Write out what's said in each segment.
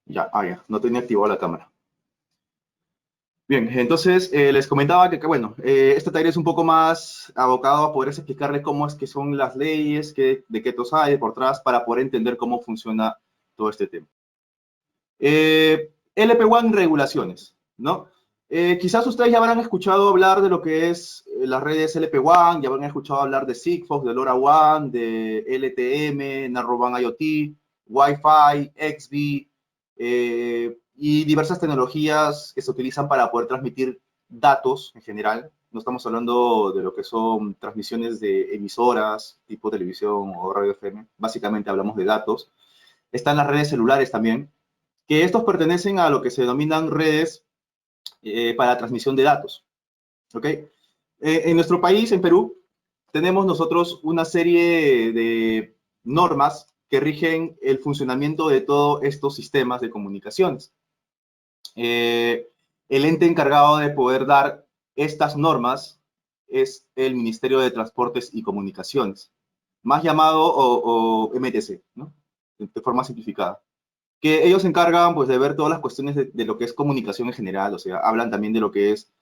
Ya, ya, no tenía activada la cámara. Bien, entonces les comentaba bueno, este taller es un poco más abocado a poder explicarle cómo es que son las leyes, de qué tos hay por atrás, para poder entender cómo funciona todo este tema. LP1 regulaciones, ¿no? Quizás ustedes ya habrán escuchado hablar de lo que es las redes LP1, ya habrán escuchado hablar de Sigfox, de LoRaWAN, de LTM, Narrowband IoT, Wi-Fi, XBee, y diversas tecnologías que se utilizan para poder transmitir datos en general. No estamos hablando de lo que son transmisiones de emisoras, tipo televisión o radio FM. Básicamente hablamos de datos. Están las redes celulares también, que estos pertenecen a lo que se denominan redes para transmisión de datos. ¿Ok? En nuestro país, en Perú, tenemos nosotros una serie de normas que rigen el funcionamiento de todos estos sistemas de comunicaciones. El ente encargado de poder dar estas normas es el Ministerio de Transportes y Comunicaciones, más llamado o MTC, ¿no? De forma simplificada, que ellos se encargan pues de ver todas las cuestiones de lo que es comunicación en general, o sea, hablan también de lo que es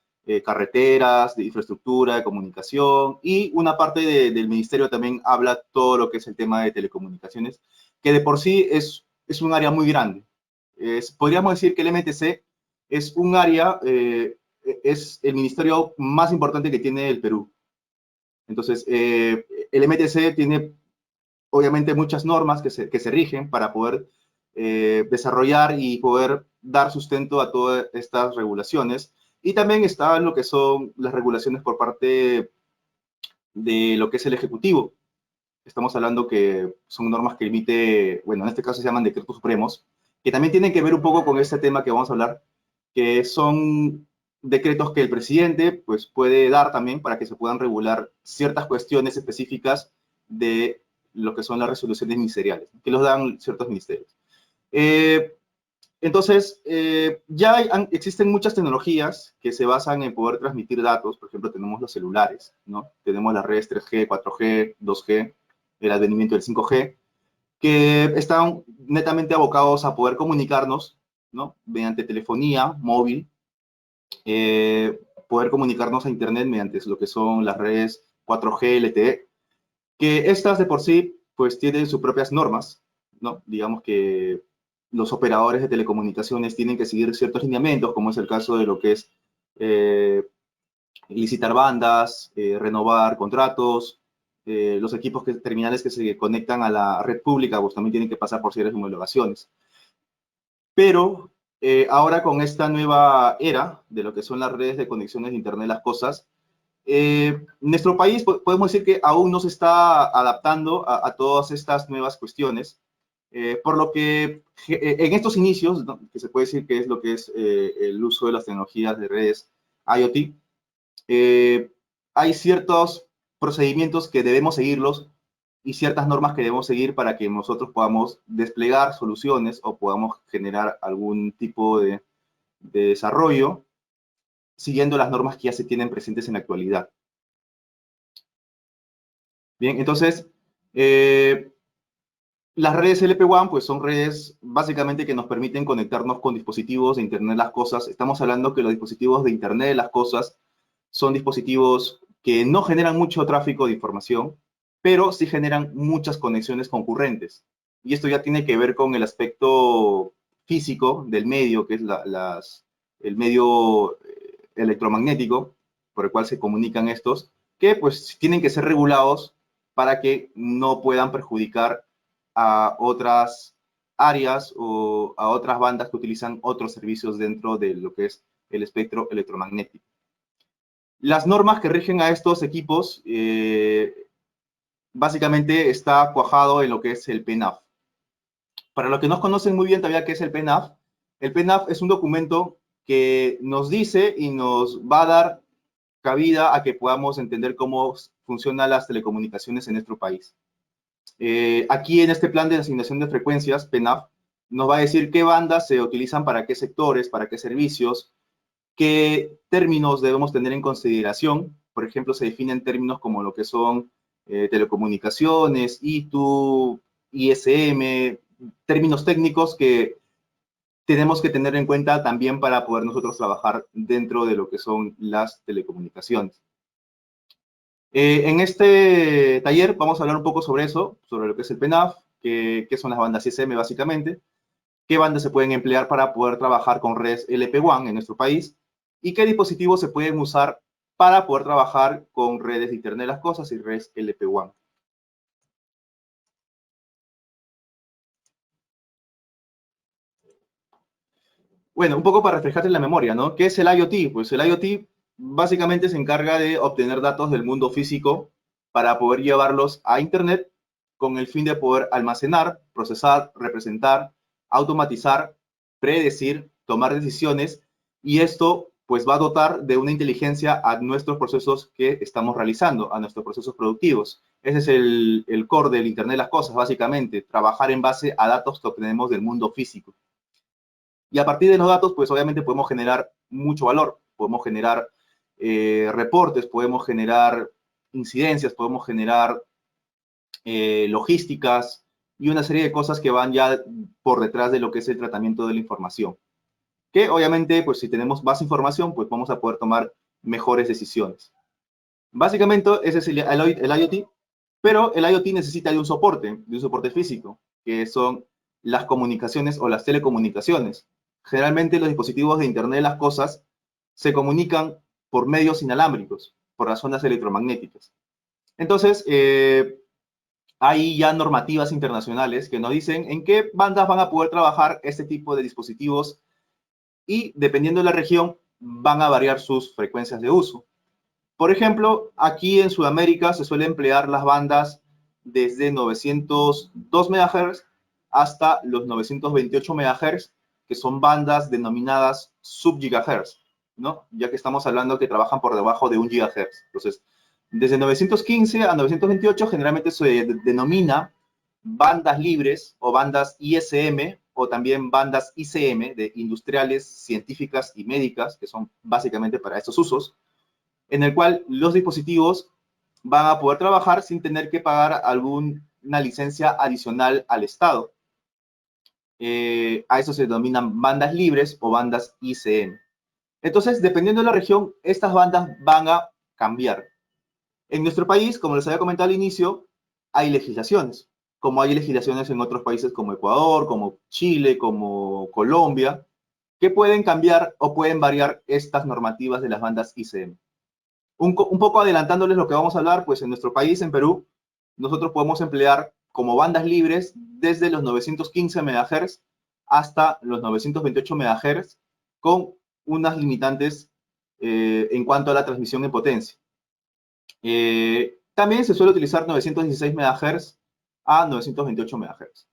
carreteras, de infraestructura, de comunicación, y una parte del ministerio también habla todo lo que es el tema de telecomunicaciones, que de por sí es un área muy grande. Podríamos decir que el MTC es un área, es el ministerio más importante que tiene el Perú. Entonces, el MTC tiene obviamente muchas normas que se rigen para poder desarrollar y poder dar sustento a todas estas regulaciones. Y también está lo que son las regulaciones por parte de lo que es el Ejecutivo. Estamos hablando que son normas que emite, bueno, en este caso se llaman decretos supremos, que también tienen que ver un poco con este tema que vamos a hablar, que son decretos que el presidente pues, puede dar también para que se puedan regular ciertas cuestiones específicas de lo que son las resoluciones ministeriales, que los dan ciertos ministerios. Eh, entonces, ya existen muchas tecnologías que se basan en poder transmitir datos. Por ejemplo, tenemos los celulares, ¿no? Tenemos las redes 3G, 4G, 2G, el advenimiento del 5G, que están netamente abocados a poder comunicarnos, ¿no? Mediante telefonía móvil, poder comunicarnos a Internet mediante lo que son las redes 4G, LTE, que estas de por sí, pues tienen sus propias normas, ¿no? Digamos que los operadores de telecomunicaciones tienen que seguir ciertos lineamientos, como es el caso de lo que es eh, licitar bandas, renovar contratos, los equipos terminales que se conectan a la red pública, pues también tienen que pasar por ciertas homologaciones. Pero ahora con esta nueva era de lo que son las redes de conexiones de Internet de las cosas, nuestro país podemos decir que aún no se está adaptando a todas estas nuevas cuestiones, por lo que en estos inicios, ¿no? Que se puede decir que es lo que es el uso de las tecnologías de redes IoT, hay ciertos procedimientos que debemos seguirlos y ciertas normas que debemos seguir para que nosotros podamos desplegar soluciones o podamos generar algún tipo de desarrollo siguiendo las normas que ya se tienen presentes en la actualidad. Bien, entonces, las redes LP1 pues son redes básicamente que nos permiten conectarnos con dispositivos de Internet de las Cosas. Estamos hablando que los dispositivos de Internet de las Cosas son dispositivos que no generan mucho tráfico de información, pero sí generan muchas conexiones concurrentes. Y esto ya tiene que ver con el aspecto físico del medio, que es el medio electromagnético por el cual se comunican estos, que pues tienen que ser regulados para que no puedan perjudicar a otras áreas o a otras bandas que utilizan otros servicios dentro de lo que es el espectro electromagnético. Las normas que rigen a estos equipos básicamente está cuajado en lo que es el PENAF. Para los que no conocen muy bien todavía qué es el PENAF es un documento que nos dice y nos va a dar cabida a que podamos entender cómo funcionan las telecomunicaciones en nuestro país. Aquí en este plan de asignación de frecuencias, PENAF, nos va a decir qué bandas se utilizan para qué sectores, para qué servicios, qué términos debemos tener en consideración. Por ejemplo, se definen términos como lo que son telecomunicaciones, ITU, ISM, términos técnicos que tenemos que tener en cuenta también para poder nosotros trabajar dentro de lo que son las telecomunicaciones. En este taller vamos a hablar un poco sobre eso, sobre lo que es el PNAF, qué son las bandas ISM básicamente, qué bandas se pueden emplear para poder trabajar con redes LP WAN en nuestro país y qué dispositivos se pueden usar para poder trabajar con redes de Internet de las Cosas y redes LP WAN. Bueno, un poco para reflejarte en la memoria, ¿no? ¿Qué es el IoT? Pues el IoT básicamente se encarga de obtener datos del mundo físico para poder llevarlos a Internet con el fin de poder almacenar, procesar, representar, automatizar, predecir, tomar decisiones, y esto pues va a dotar de una inteligencia a nuestros procesos que estamos realizando, a nuestros procesos productivos. Ese es el core del Internet de las Cosas, básicamente, trabajar en base a datos que obtenemos del mundo físico. Y a partir de los datos, pues obviamente podemos generar mucho valor, podemos generar reportes, podemos generar incidencias, podemos generar logísticas y una serie de cosas que van ya por detrás de lo que es el tratamiento de la información. Que obviamente, pues si tenemos más información, pues vamos a poder tomar mejores decisiones. Básicamente, ese es el IoT, pero el IoT necesita de un soporte físico, que son las comunicaciones o las telecomunicaciones. Generalmente los dispositivos de Internet de las Cosas se comunican por medios inalámbricos, por las ondas electromagnéticas. Entonces, hay ya normativas internacionales que nos dicen en qué bandas van a poder trabajar este tipo de dispositivos y dependiendo de la región van a variar sus frecuencias de uso. Por ejemplo, aquí en Sudamérica se suele emplear las bandas desde 902 MHz hasta los 928 MHz, que son bandas denominadas sub-gigahertz, ¿no? Ya que estamos hablando que trabajan por debajo de 1 GHz. Entonces, desde 915 a 928 generalmente se denomina bandas libres o bandas ISM o también bandas ICM, de industriales, científicas y médicas, que son básicamente para estos usos, en el cual los dispositivos van a poder trabajar sin tener que pagar alguna licencia adicional al Estado. A eso se denominan bandas libres o bandas ICM. Entonces, dependiendo de la región, estas bandas van a cambiar. En nuestro país, como les había comentado al inicio, hay legislaciones, como hay legislaciones en otros países como Ecuador, como Chile, como Colombia, que pueden cambiar o pueden variar estas normativas de las bandas ICM. Un poco adelantándoles lo que vamos a hablar, pues en nuestro país, en Perú, nosotros podemos emplear como bandas libres desde los 915 MHz hasta los 928 MHz con unas limitantes en cuanto a la transmisión en potencia. También se suele utilizar 916 MHz a 928 MHz.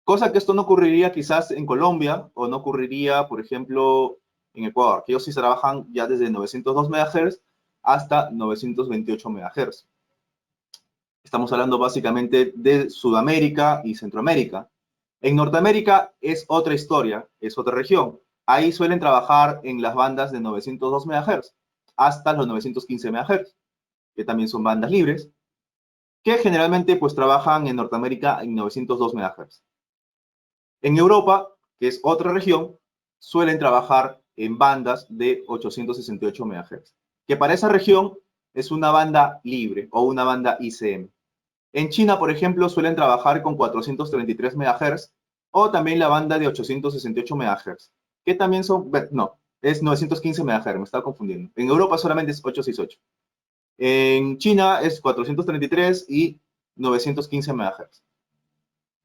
Cosa que esto no ocurriría quizás en Colombia o no ocurriría, por ejemplo, en Ecuador, que ellos sí trabajan ya desde 902 MHz hasta 928 MHz. Estamos hablando básicamente de Sudamérica y Centroamérica. En Norteamérica es otra historia, es otra región. Ahí suelen trabajar en las bandas de 902 MHz hasta los 915 MHz, que también son bandas libres, que generalmente pues trabajan en Norteamérica en 902 MHz. En Europa, que es otra región, suelen trabajar en bandas de 868 MHz, que para esa región es una banda libre o una banda ICM. En China, por ejemplo, suelen trabajar con 433 MHz o también la banda de 868 MHz, que también son, no, es 915 MHz, me estaba confundiendo. En Europa solamente es 868. En China es 433 y 915 MHz.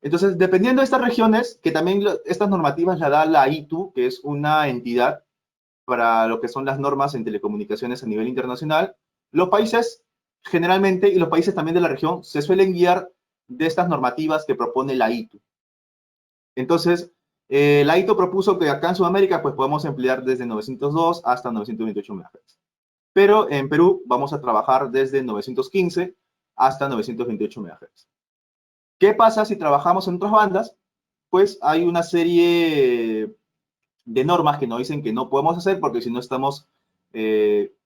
Entonces, dependiendo de estas regiones, que también estas normativas la da la ITU, que es una entidad para lo que son las normas en telecomunicaciones a nivel internacional, los países generalmente, y los países también de la región, se suelen guiar de estas normativas que propone la ITU. Entonces, la ITU propuso que acá en Sudamérica pues podemos emplear desde 902 hasta 928 MHz. Pero en Perú vamos a trabajar desde 915 hasta 928 MHz. ¿Qué pasa si trabajamos en otras bandas? Pues hay una serie de normas que nos dicen que no podemos hacer porque si no estamos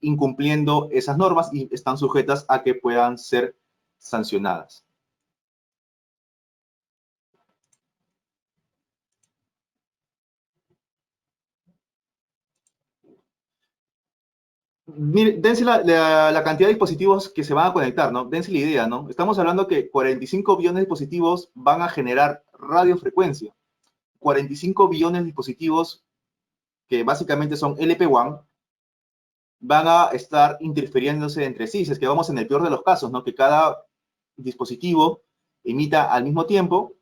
incumpliendo esas normas y están sujetas a que puedan ser sancionadas. Mire, dense la cantidad de dispositivos que se van a conectar, ¿no? Dense la idea, ¿no? Estamos hablando que 45 billones de dispositivos van a generar radiofrecuencia. 45 billones de dispositivos, que básicamente son LP1, van a estar interfiriéndose entre sí. Si es que vamos en el peor de los casos, ¿no? Que cada dispositivo emita al mismo tiempo,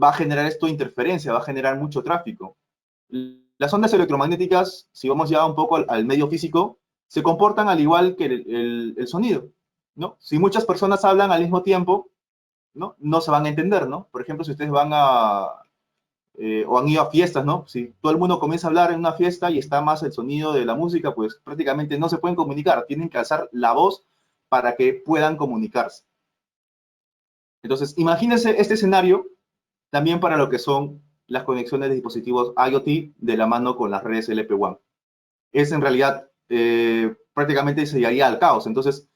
va a generar esto interferencia, va a generar mucho tráfico. Las ondas electromagnéticas, si vamos ya un poco al medio físico, se comportan al igual que el sonido, ¿no? Si muchas personas hablan al mismo tiempo, ¿no? No se van a entender, ¿no? Por ejemplo, si ustedes van o han ido a fiestas, ¿no? Si todo el mundo comienza a hablar en una fiesta y está más el sonido de la música, pues prácticamente no se pueden comunicar, tienen que alzar la voz para que puedan comunicarse. Entonces, imagínense este escenario también para lo que son las conexiones de dispositivos IoT de la mano con las redes LP1. Es en realidad prácticamente se llegaría al caos. Entonces,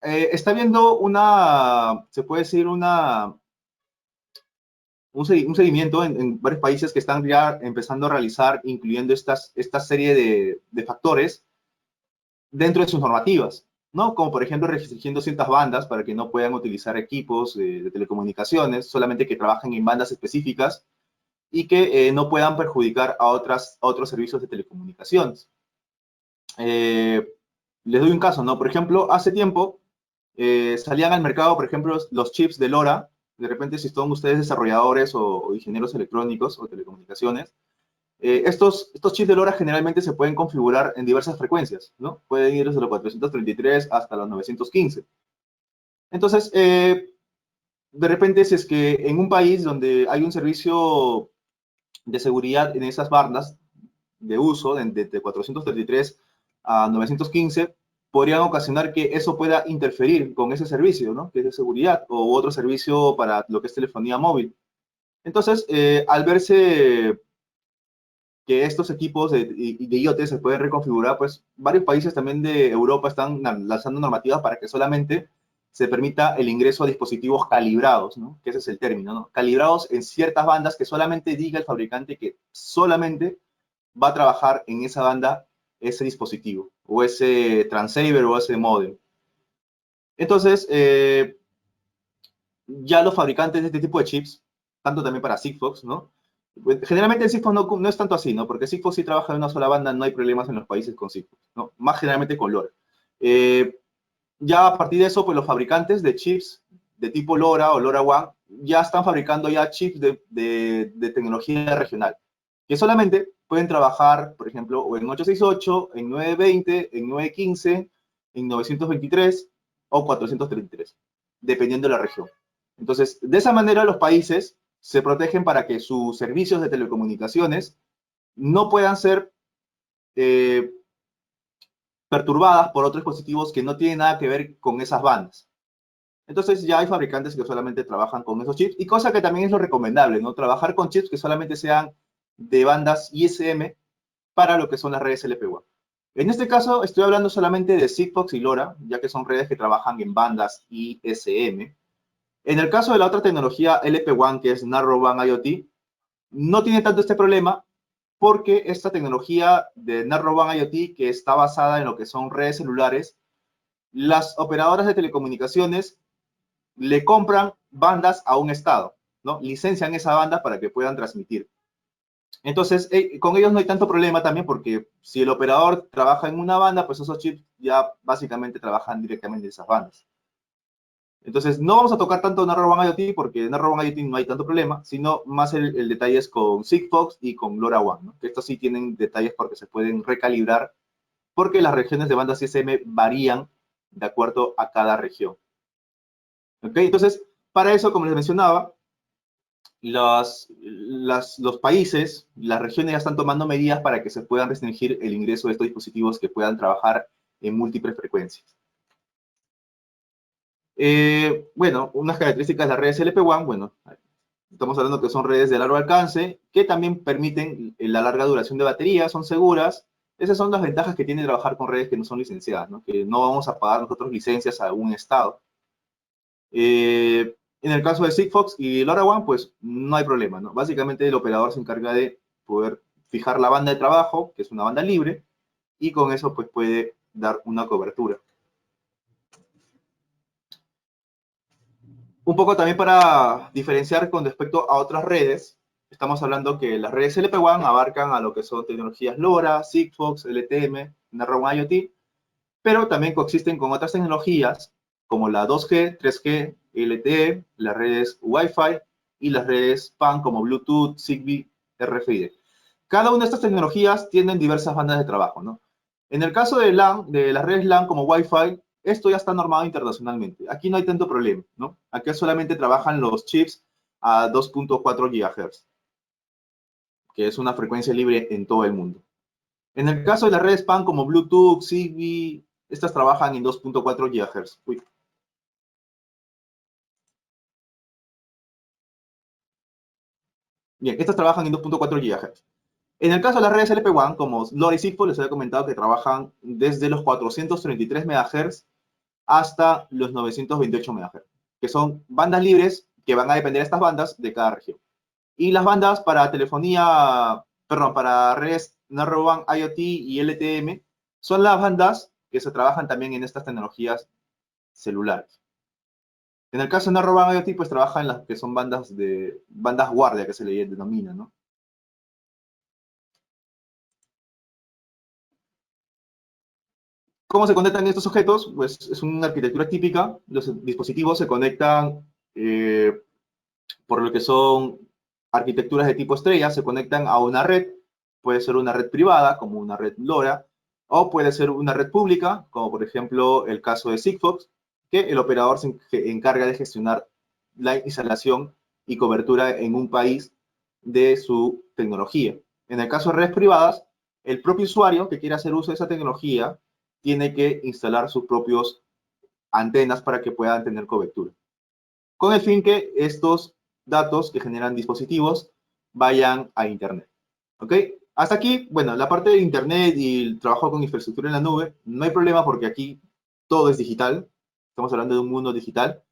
está viendo se puede decir, un seguimiento en varios países que están ya empezando a realizar, incluyendo esta serie de factores dentro de sus normativas, ¿no? Como por ejemplo restringiendo ciertas bandas para que no puedan utilizar equipos de telecomunicaciones, solamente que trabajen en bandas específicas y que no puedan perjudicar a otros servicios de telecomunicaciones. Les doy un caso, ¿no? Por ejemplo, hace tiempo salían al mercado, por ejemplo, los chips de LoRa. De repente, si son ustedes desarrolladores o ingenieros electrónicos o telecomunicaciones, estos chips de LoRa generalmente se pueden configurar en diversas frecuencias, ¿no? Pueden ir desde los 433 hasta los 915. Entonces, de repente, si es que en un país donde hay un servicio de seguridad en esas bandas de uso, de 433 a 915, podrían ocasionar que eso pueda interferir con ese servicio, ¿no? Que es de seguridad, o otro servicio para lo que es telefonía móvil. Entonces, al verse que estos equipos de IoT se pueden reconfigurar, pues varios países también de Europa están lanzando normativas para que solamente se permita el ingreso a dispositivos calibrados, ¿no? Que ese es el término, ¿no? Calibrados en ciertas bandas que solamente diga el fabricante que solamente va a trabajar en esa banda ese dispositivo, o ese transceiver, o ese modem. Entonces, ya los fabricantes de este tipo de chips, tanto también para Sigfox, ¿no? Generalmente en Sigfox no es tanto así, ¿no? Porque Sigfox sí trabaja en una sola banda, no hay problemas en los países con Sigfox, ¿no? Más generalmente con LoRa. Ya a partir de eso, pues los fabricantes de chips de tipo LoRa o LoRaWAN ya están fabricando ya chips de tecnología regional, que solamente pueden trabajar, por ejemplo, o en 868, en 920, en 915, en 923 o 433, dependiendo de la región. Entonces, de esa manera los países se protegen para que sus servicios de telecomunicaciones no puedan ser eh, perturbadas por otros dispositivos que no tienen nada que ver con esas bandas. Entonces ya hay fabricantes que solamente trabajan con esos chips, y cosa que también es lo recomendable, ¿no? Trabajar con chips que solamente sean de bandas ISM para lo que son las redes LPWAN. En este caso estoy hablando solamente de Sigfox y LoRa, ya que son redes que trabajan en bandas ISM. En el caso de la otra tecnología LP1, que es Narrowband IoT, no tiene tanto este problema porque esta tecnología de Narrowband IoT, que está basada en lo que son redes celulares, las operadoras de telecomunicaciones le compran bandas a un estado, ¿no? Licencian esa banda para que puedan transmitir. Entonces, con ellos no hay tanto problema también porque si el operador trabaja en una banda, pues esos chips ya básicamente trabajan directamente en esas bandas. Entonces, no vamos a tocar tanto Narrowband IoT porque en Narrowband IoT no hay tanto problema, sino más el detalle es con Sigfox y con LoRaWAN, ¿no? Que estos sí tienen detalles porque se pueden recalibrar, porque las regiones de bandas ISM varían de acuerdo a cada región. ¿Ok? Entonces, para eso, como les mencionaba, los países, las regiones ya están tomando medidas para que se puedan restringir el ingreso de estos dispositivos que puedan trabajar en múltiples frecuencias. Bueno, unas características de las redes LP1, bueno, estamos hablando que son redes de largo alcance, que también permiten la larga duración de batería, son seguras. Esas son las ventajas que tiene trabajar con redes que no son licenciadas, ¿no? Que no vamos a pagar nosotros licencias a un estado. En el caso de Sigfox y LoRaWAN, pues no hay problema, ¿no? Básicamente el operador se encarga de poder fijar la banda de trabajo, que es una banda libre, y con eso pues puede dar una cobertura. Un poco también para diferenciar con respecto a otras redes, estamos hablando que las redes LPWAN abarcan a lo que son tecnologías LoRa, Sigfox, LTM, Narrowband IoT, pero también coexisten con otras tecnologías como la 2G, 3G, LTE, las redes Wi-Fi y las redes PAN como Bluetooth, Zigbee, RFID. Cada una de estas tecnologías tienen diversas bandas de trabajo, ¿no? En el caso de LAN, de las redes LAN como Wi-Fi, esto ya está normado internacionalmente. Aquí no hay tanto problema, ¿no? Aquí solamente trabajan los chips a 2.4 GHz, que es una frecuencia libre en todo el mundo. En el caso de las redes PAN como Bluetooth, Zigbee, estas trabajan en 2.4 GHz. Uy. Bien, estas trabajan en 2.4 GHz. En el caso de las redes LPWAN, como LoRa y Sigfox, les había comentado que trabajan desde los 433 MHz hasta los 928 MHz, que son bandas libres que van a depender de estas bandas de cada región. Y las bandas para telefonía, perdón, para redes Narrowband IoT y LTM son las bandas que se trabajan también en estas tecnologías celulares. En el caso de Narrowband IoT, pues trabaja en las que son bandas guardia, que se le denomina, ¿no? ¿Cómo se conectan estos objetos? Pues es una arquitectura típica. Los dispositivos se conectan por lo que son arquitecturas de tipo estrella, se conectan a una red. Puede ser una red privada, como una red LoRa, o puede ser una red pública, como por ejemplo el caso de Sigfox, que el operador se encarga de gestionar la instalación y cobertura en un país de su tecnología. En el caso de redes privadas, el propio usuario que quiera hacer uso de esa tecnología tiene que instalar sus propios antenas para que puedan tener cobertura. Con el fin que estos datos que generan dispositivos vayan a Internet. ¿Ok? Hasta aquí, bueno, la parte de Internet y el trabajo con infraestructura en la nube, no hay problema porque aquí todo es digital. Estamos hablando de un mundo digital.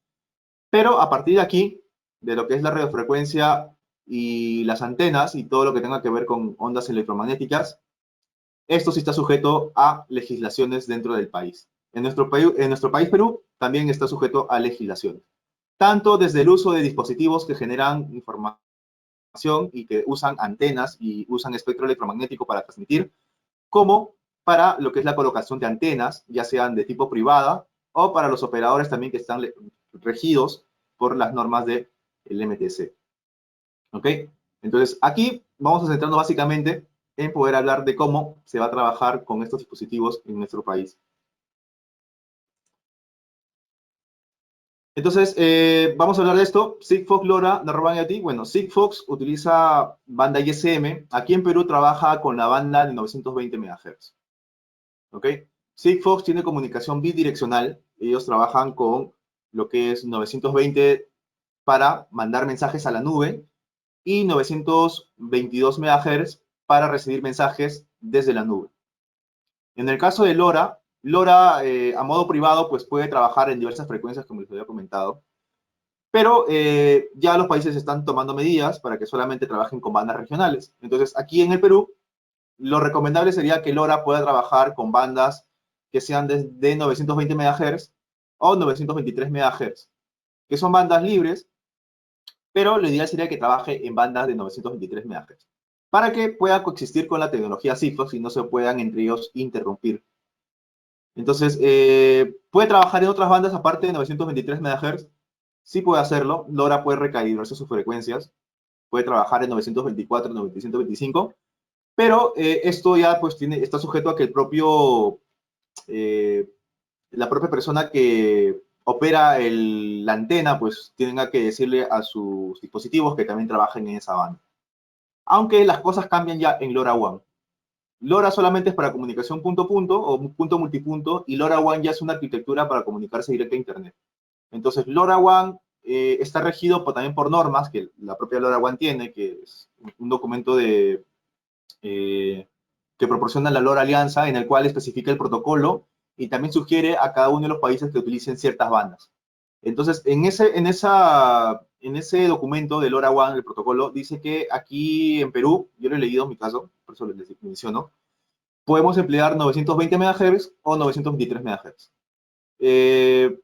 Pero a partir de aquí, de lo que es la radiofrecuencia y las antenas y todo lo que tenga que ver con ondas electromagnéticas, esto sí está sujeto a legislaciones dentro del país. En nuestro país, Perú, también está sujeto a legislaciones. Tanto desde el uso de dispositivos que generan información y que usan antenas y usan espectro electromagnético para transmitir, como para lo que es la colocación de antenas, ya sean de tipo privada o para los operadores también que están regidos por las normas del MTC. ¿Ok? Entonces, aquí vamos a centrarnos básicamente en poder hablar de cómo se va a trabajar con estos dispositivos en nuestro país. Entonces, vamos a hablar de esto. Sigfox, LoRa, Narrowband IoT. Bueno, Sigfox utiliza banda ISM. Aquí en Perú trabaja con la banda de 920 MHz. ¿Ok? Sigfox tiene comunicación bidireccional. Ellos trabajan con lo que es 920 para mandar mensajes a la nube y 922 MHz para recibir mensajes desde la nube. En el caso de LoRa, LoRa a modo privado pues puede trabajar en diversas frecuencias como les había comentado, pero ya los países están tomando medidas para que solamente trabajen con bandas regionales. Entonces aquí en el Perú lo recomendable sería que LoRa pueda trabajar con bandas que sean de 920 MHz o 923 MHz, que son bandas libres, pero lo ideal sería que trabaje en bandas de 923 MHz, para que pueda coexistir con la tecnología Sigfox y no se puedan entre ellos interrumpir. Entonces, ¿puede trabajar en otras bandas aparte de 923 MHz? Sí puede hacerlo. LoRa puede recalibrarse sus frecuencias. Puede trabajar en 924, 925. Pero esto ya pues está sujeto a que la propia persona que opera la antena pues tenga que decirle a sus dispositivos que también trabajen en esa banda. Aunque las cosas cambian ya en LoRaWAN. LoRa solamente es para comunicación punto-punto o punto multipunto y LoRaWAN ya es una arquitectura para comunicarse directo a Internet. Entonces, LoRaWAN está regido también por normas que la propia LoRaWAN tiene, que es un documento que proporciona la LoRa Alianza, en el cual especifica el protocolo y también sugiere a cada uno de los países que utilicen ciertas bandas. Entonces, en ese documento de LoRaWAN, el protocolo, dice que aquí en Perú, yo lo he leído en mi caso, por eso les menciono, podemos emplear 920 MHz o 923 MHz. Eh,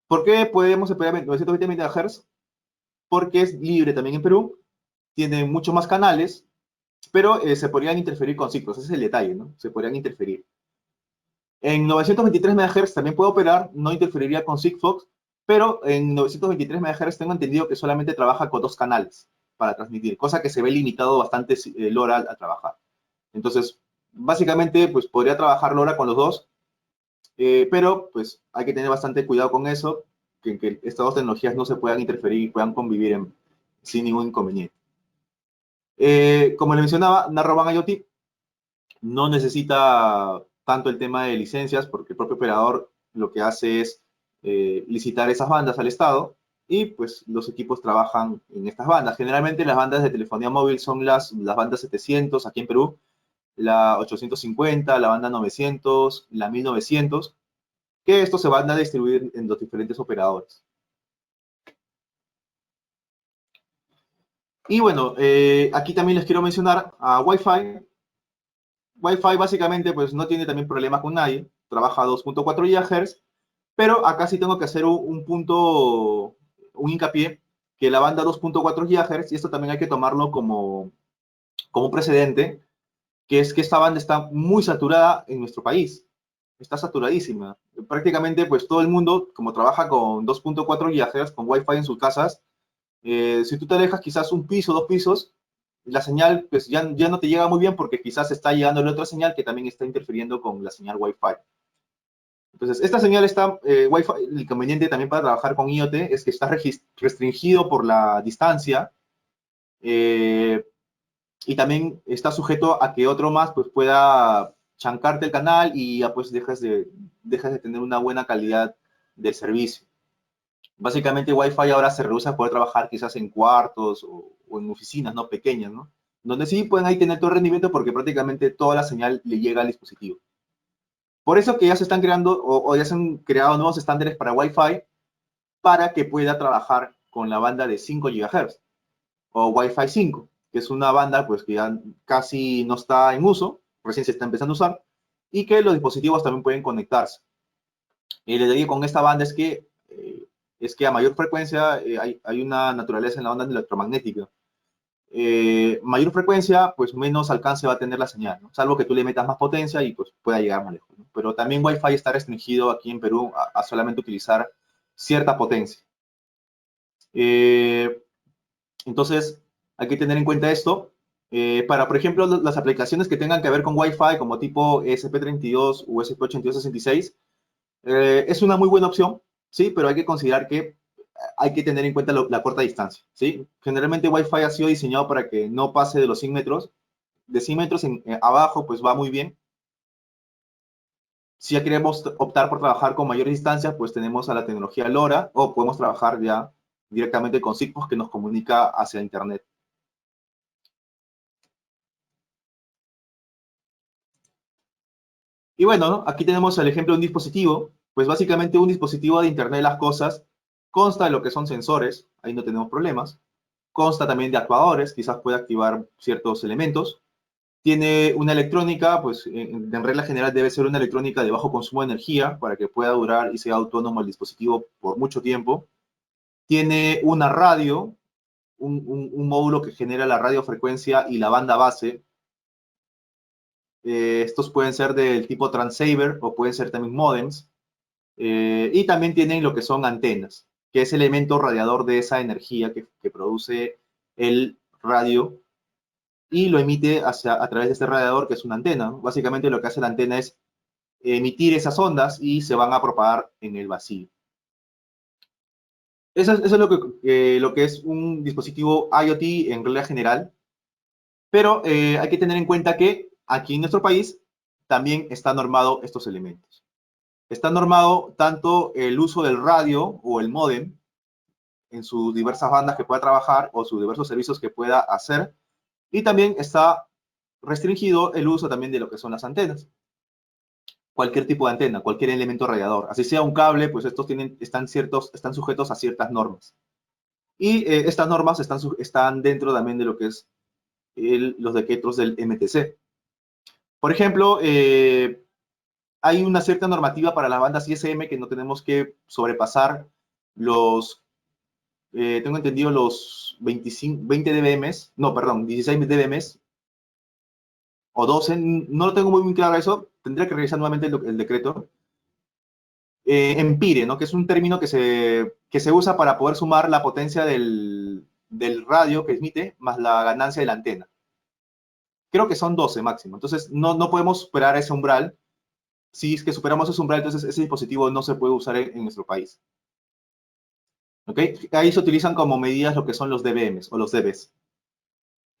¿Por qué podemos emplear 920 MHz? Porque es libre también en Perú, tiene muchos más canales, pero se podrían interferir con ciclos, ese es el detalle, ¿no? Se podrían interferir. En 923 MHz también puede operar, no interferiría con Sigfox, pero en 923 MHz tengo entendido que solamente trabaja con dos canales para transmitir, cosa que se ve limitado bastante LoRa a trabajar. Entonces, básicamente, pues podría trabajar LoRa con los dos, pero pues hay que tener bastante cuidado con eso, que estas dos tecnologías no se puedan interferir y puedan convivir sin ningún inconveniente. Como le mencionaba, Narrowband IoT no necesita tanto el tema de licencias porque el propio operador lo que hace es licitar esas bandas al Estado y pues los equipos trabajan en estas bandas. Generalmente las bandas de telefonía móvil son las bandas 700 aquí en Perú, la 850, la banda 900, la 1900, que esto se van a distribuir en los diferentes operadores. Y bueno, aquí también les quiero mencionar a Wi-Fi. Wi-Fi básicamente pues no tiene también problemas con nadie, trabaja a 2.4 GHz, pero acá sí tengo que hacer un punto, un hincapié, que la banda 2.4 GHz, y esto también hay que tomarlo como precedente, que es que esta banda está muy saturada en nuestro país, está saturadísima. Prácticamente pues todo el mundo, como trabaja con 2.4 GHz, con Wi-Fi en sus casas, si tú te alejas quizás un piso, dos pisos, la señal pues ya no te llega muy bien porque quizás está llegando la otra señal que también está interfiriendo con la señal Wi-Fi. Entonces, esta señal está, Wi-Fi, el inconveniente también para trabajar con IoT es que está restringido por la distancia eh, y también está sujeto a que otro más pues, pueda chancarte el canal y ya pues dejas de tener una buena calidad del servicio. Básicamente Wi-Fi ahora se reduce a poder trabajar quizás en cuartos o en oficinas, ¿no? Pequeñas, ¿no? Donde sí pueden ahí tener todo el rendimiento porque prácticamente toda la señal le llega al dispositivo. Por eso que ya se están creando o ya se han creado nuevos estándares para Wi-Fi para que pueda trabajar con la banda de 5 GHz o Wi-Fi 5, que es una banda pues que ya casi no está en uso, recién se está empezando a usar, y que los dispositivos también pueden conectarse. Y le digo con esta banda es que a mayor frecuencia hay una naturaleza en la onda electromagnética. Mayor frecuencia, pues menos alcance va a tener la señal, ¿no? Salvo que tú le metas más potencia y pues pueda llegar más lejos, ¿no? Pero también Wi-Fi está restringido aquí en Perú a solamente utilizar cierta potencia. Eh, entonces, hay que tener en cuenta esto. Para, por ejemplo, las aplicaciones que tengan que ver con Wi-Fi, como tipo ESP32 o ESP8266, es una muy buena opción, ¿sí? Pero hay que considerar que hay que tener en cuenta la corta distancia, ¿sí? Generalmente Wi-Fi ha sido diseñado para que no pase de los 100 metros. De 100 metros abajo, pues va muy bien. Si ya queremos optar por trabajar con mayores distancias, pues tenemos a la tecnología LoRa o podemos trabajar ya directamente con Sigfox que nos comunica hacia Internet. Y bueno, ¿no? Aquí tenemos el ejemplo de un dispositivo. Pues básicamente un dispositivo de Internet de las cosas consta de lo que son sensores, ahí no tenemos problemas. Consta también de actuadores, quizás pueda activar ciertos elementos. Tiene una electrónica, pues en regla general debe ser una electrónica de bajo consumo de energía para que pueda durar y sea autónomo el dispositivo por mucho tiempo. Tiene una radio, un módulo que genera la radiofrecuencia y la banda base. Estos pueden ser del tipo transceiver o pueden ser también modems. Y también tienen lo que son antenas, que es el elemento radiador de esa energía que produce el radio y lo emite a través de este radiador que es una antena. Básicamente lo que hace la antena es emitir esas ondas y se van a propagar en el vacío. Eso es lo que es un dispositivo IoT en realidad general, pero hay que tener en cuenta que aquí en nuestro país también está normado estos elementos. Está normado tanto el uso del radio o el módem en sus diversas bandas que pueda trabajar o sus diversos servicios que pueda hacer, y también está restringido el uso también de lo que son las antenas. Cualquier tipo de antena, cualquier elemento radiador. Así sea un cable, pues estos están sujetos a ciertas normas. Y estas normas están dentro también de lo que es los decretos del MTC. Por ejemplo, hay una cierta normativa para las bandas ISM que no tenemos que sobrepasar los, tengo entendido, los 20 dBm, no, perdón, 16 dBm o 12, no lo tengo muy claro eso, tendría que revisar nuevamente el decreto. Empire, ¿no? Que es un término que se usa para poder sumar la potencia del radio que emite más la ganancia de la antena. Creo que son 12 máximo, entonces no podemos superar ese umbral. Si es que superamos ese umbral, entonces ese dispositivo no se puede usar en nuestro país. ¿Ok? Ahí se utilizan como medidas lo que son los dBms o los dBs.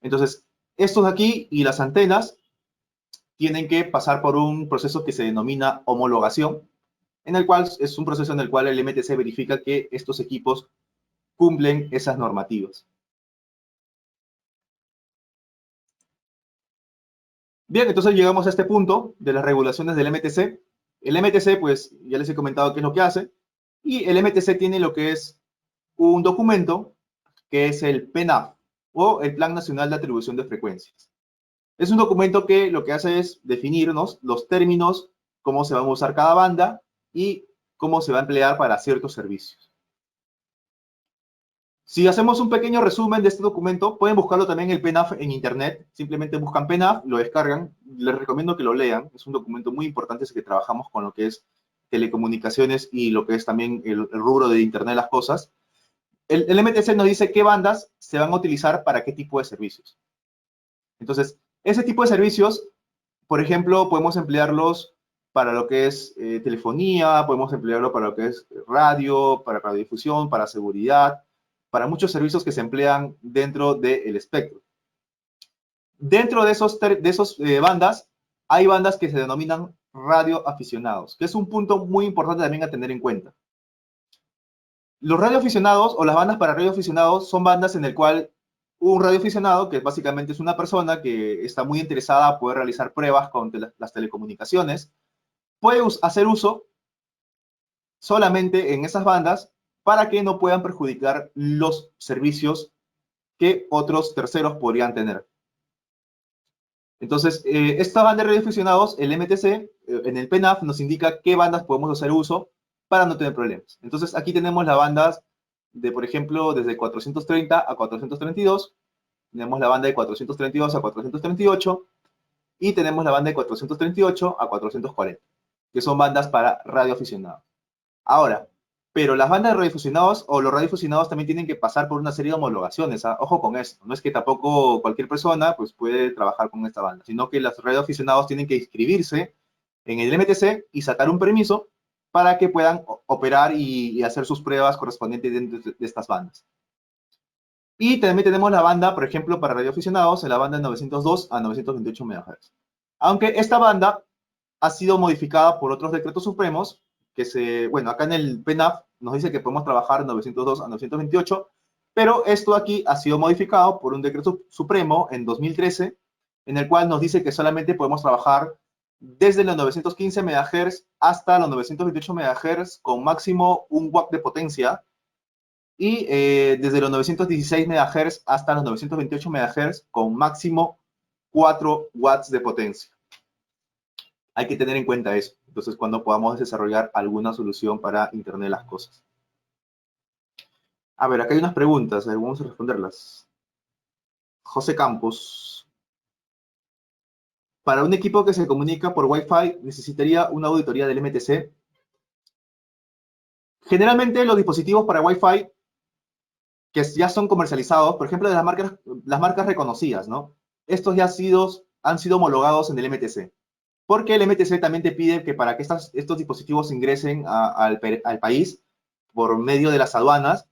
Entonces, estos de aquí y las antenas tienen que pasar por un proceso que se denomina homologación, en el cual es un proceso en el cual el MTC verifica que estos equipos cumplen esas normativas. Bien, entonces llegamos a este punto de las regulaciones del MTC. El MTC, pues ya les he comentado qué es lo que hace, y el MTC tiene lo que es un documento que es el PNAF, o el Plan Nacional de Atribución de Frecuencias. Es un documento que lo que hace es definirnos los términos, cómo se va a usar cada banda y cómo se va a emplear para ciertos servicios. Si hacemos un pequeño resumen de este documento, pueden buscarlo también el PNAF en internet. Simplemente buscan PNAF, lo descargan. Les recomiendo que lo lean. Es un documento muy importante si que trabajamos con lo que es telecomunicaciones y lo que es también el rubro de Internet de las cosas. El MTC nos dice qué bandas se van a utilizar para qué tipo de servicios. Entonces, ese tipo de servicios, por ejemplo, podemos emplearlos para lo que es telefonía, podemos emplearlo para lo que es radio, para radiodifusión, para seguridad, para muchos servicios que se emplean dentro del espectro. Dentro de esos bandas, hay bandas que se denominan radioaficionados, que es un punto muy importante también a tener en cuenta. Los radioaficionados o las bandas para radioaficionados son bandas en el cual un radioaficionado, que básicamente es una persona que está muy interesada a poder realizar pruebas con las telecomunicaciones, puede hacer uso solamente en esas bandas para que no puedan perjudicar los servicios que otros terceros podrían tener. Entonces, esta banda de radioaficionados, el MTC, en el PNAF nos indica qué bandas podemos hacer uso para no tener problemas. Entonces, aquí tenemos las bandas de, por ejemplo, desde 430 a 432, tenemos la banda de 432 a 438 y tenemos la banda de 438 a 440, que son bandas para radioaficionados. Ahora, pero las bandas de radioaficionados o los radioaficionados también tienen que pasar por una serie de homologaciones. ¿Ah? Ojo con esto. No es que tampoco cualquier persona pues, puede trabajar con esta banda, sino que los radioaficionados tienen que inscribirse en el MTC y sacar un permiso para que puedan operar y hacer sus pruebas correspondientes dentro de estas bandas. Y también tenemos la banda, por ejemplo, para radioaficionados, en la banda de 902 a 928 MHz. Aunque esta banda ha sido modificada por otros decretos supremos, bueno, acá en el PNAF nos dice que podemos trabajar 902 a 928, pero esto aquí ha sido modificado por un decreto supremo en 2013, en el cual nos dice que solamente podemos trabajar desde los 915 MHz hasta los 928 MHz con máximo 1 watt de potencia, y desde los 916 MHz hasta los 928 MHz con máximo 4 watts de potencia. Hay que tener en cuenta eso. Entonces, cuando podamos desarrollar alguna solución para Internet de las cosas. A ver, acá hay unas preguntas, vamos a responderlas. José Campos. Para un equipo que se comunica por Wi-Fi, ¿necesitaría una auditoría del MTC? Generalmente los dispositivos para Wi-Fi que ya son comercializados, por ejemplo, de las marcas reconocidas, ¿no? Estos ya han sido homologados en el MTC. Porque el MTC también te pide que para que estos dispositivos ingresen al país por medio de las aduanas,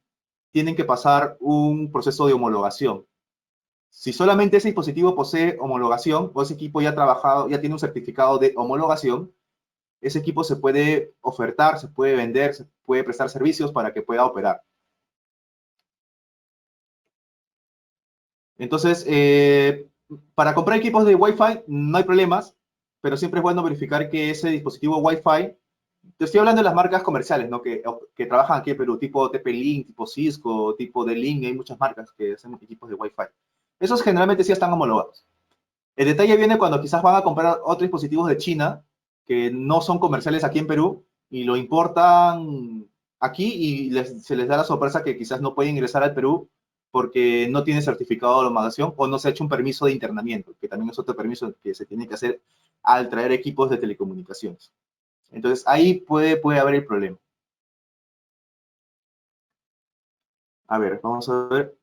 tienen que pasar un proceso de homologación. Si solamente ese dispositivo posee homologación o ese equipo ya ha trabajado, ya tiene un certificado de homologación, ese equipo se puede ofertar, se puede vender, se puede prestar servicios para que pueda operar. Entonces, para comprar equipos de Wi-Fi no hay problemas, pero siempre es bueno verificar que ese dispositivo Wi-Fi, te estoy hablando de las marcas comerciales, ¿no? que trabajan aquí en Perú, tipo TP-Link, tipo Cisco, tipo D-Link, hay muchas marcas que hacen equipos de Wi-Fi. Esos generalmente sí están homologados. El detalle viene cuando quizás van a comprar otros dispositivos de China que no son comerciales aquí en Perú y lo importan aquí y se les da la sorpresa que quizás no pueden ingresar al Perú porque no tiene certificado de homologación o no se ha hecho un permiso de internamiento, que también es otro permiso que se tiene que hacer al traer equipos de telecomunicaciones. Entonces ahí puede haber el problema. A ver, vamos a ver.